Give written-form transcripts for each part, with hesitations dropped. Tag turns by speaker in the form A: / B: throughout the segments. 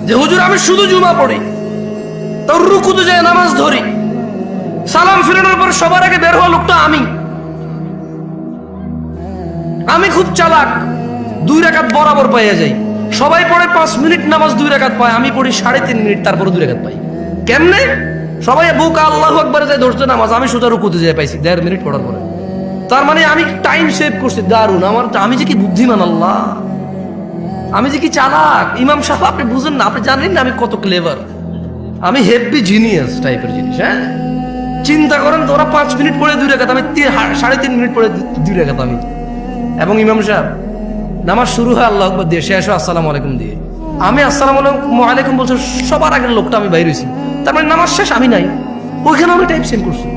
A: যে হুজুর আমি শুধু জুমা পড়ি, তোর রুকুতে যায় নামাজ ধরি, সালাম ফিরানোর পর সবার আগে বের হওয়া লোকটা আমি খুব চালাক, 2 রাকাত বরাবর পাইয়া যাই। সবাই পড়ে 5 মিনিট নামাজ 2 রাকাত পায়, আমি পড়ি 3.5 মিনিট, তারপরে 2 রাকাত পাই। কেমনে? সবাই বুকা আল্লাহু আকবার যায় ধরছে নামাজ, আমি সোজা রুকুতে যায় পাইছি 1.5 মিনিট পড়ার পরে। তার মানে আমি টাইম সেভ করছি, দারুন। আমি যে কি বুদ্ধিমান, আল্লাহ, আমি যে কি চালাক। ইমাম সাহেব আপনি বুঝেন না, আপনি জানেন না আমি কত ক্লেভার, আমি হেভি জিনিয়াস টাইপের জিনিস। হ্যাঁ, চিন্তা করেন তো, ওরা 5 মিনিট পড়ে 2 রাকাত, আমি 3.5 মিনিট পড়ে 2 রাকাত আমি। এবং ইমাম সাহেব নামাজ শুরু হয় আল্লাহু আকবার দিয়ে, শেষ হয় আসসালামু আলাইকুম দিয়ে। আমি আসসালামু আলাইকুম বলছি, সবার আগের লোকটা আমি বাইরে হইছি, তার মানে নামাজ শেষ, আমি নাই ওইখানে, আমি টাইম সেন্ড করছি।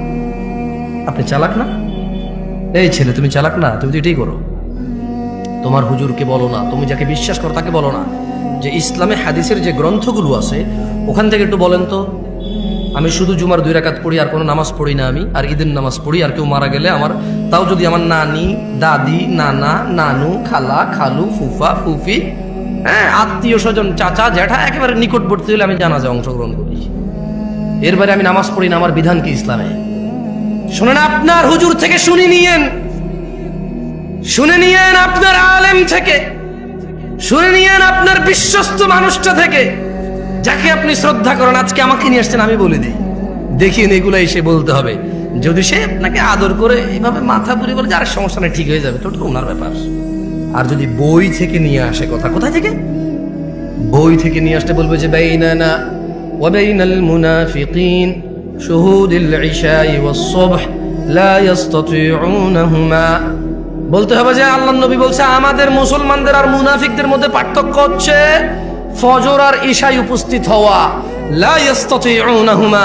A: আপনি চালাক না? এই ছেলে, তুমি চালাক না? তুমি তো এটাই করো। তোমার হুজুরকে বলো না, তুমি যাকে বিশ্বাস করো তাকে বলো না যে ইসলামে হাদিসের যে গ্রন্থগুলো আছে ওখান থেকে একটু বলেন তো, আমি শুধু জুমার 2 রাকাত পড়ি, আর কোনো নামাজ পড়ি না আমি, আর ঈদের নামাজ পড়ি, আর কেউ মারা গেলে আমার, তাও যদি আমার নানি, দাদি, নানা, নানু, খালা, খালু, ফুফা, ফুফি, হ্যাঁ, আত্মীয় স্বজন, চাচা, জ্যাঠা, একেবারে নিকটবর্তী হলে আমি জানাজায় অংশগ্রহণ করি। এর বাইরে আমি নামাজ পড়ি না। আমার বিধান কি ইসলামে? শুনেন, আপনার হুজুর থেকে শুনে নিয়েন আপনার আলেম থেকে, শুনে নিয়েন আপনার বিশ্বস্ত মানুষটা থেকে, যাকে আপনি শ্রদ্ধা করেন। আজকে আমাকে নিয়ে আসছেন, আমি বলে দিই, দেখিয়ে এগুলো এসে বলতে হবে। যদি সে আপনাকে আদর করে এইভাবে মাথা পুরি বলে যার সমস্যা নেই, ঠিক হয়ে যাবে, তো ওনার ব্যাপার। আর যদি বই থেকে নিয়ে আসে কথা, কোথায় থেকে? বই থেকে নিয়ে আসতে বলবে যে বাইনানা ওয়া বাইনাল মুনাফিকিন শুহুদুল ইশাই ওয়াস সুবহ লা ইস্তাতিউনাহুমা। বলতে হবে যে আল্লাহর নবী বলছে আমাদের মুসলমানদের আর মুনাফিকদের মধ্যে পার্থক্য হচ্ছে ফজর আর ইশায় উপস্থিত হওয়া। লা ইস্তাতিউনাহুমা,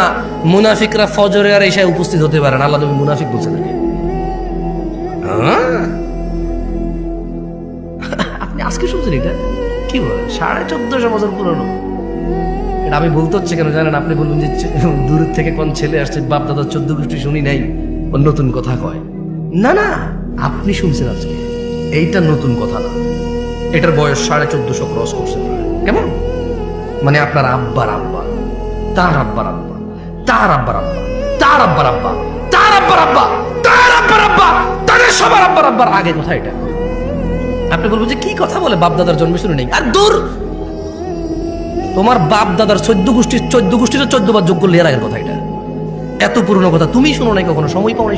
A: মুনাফিকরা ফজরে আর ইশায় উপস্থিত হতে পারে না। আল্লাহর নবী মুনাফিক বলছে নাকি? আপনি আজকে শুনছেন এটা? কি বলেন? 1450 বছর পুরনো। এটা আমি বলতে হচ্ছে কেন জানেন? আপনি বলবেন যে দূর থেকে কোন ছেলে আসছে, বাপ দাদা 14 গোষ্ঠী শুনি নাই, ও নতুন কথা কয়। না না, আপনি শুনছেন আজকে, এইটা নতুন কথা না। এটার বয়স 1450 ক্রস করছে। কেমন? মানে আপনার আব্বার আব্বা, তার আব্বার আব্বা, তার আব্বার আব্বা, তার আব্বার আব্বা, তার আব্বার আব্বা, তার আব্বার আব্বা, তাদের সবার আব্বার আব্বার আগে কথা এটা। আপনি বলবেন যে কি কথা বলে, বাপ দাদার জন্ম শুনে নেই। আর দূর, তোমার বাপ দাদার 14 গোষ্ঠীর 14 বার যোগ করলে এর আগের কথা এটা। এত পুরনো কথা তুমি শুনো নাই কখনো, সময় পাও নাই।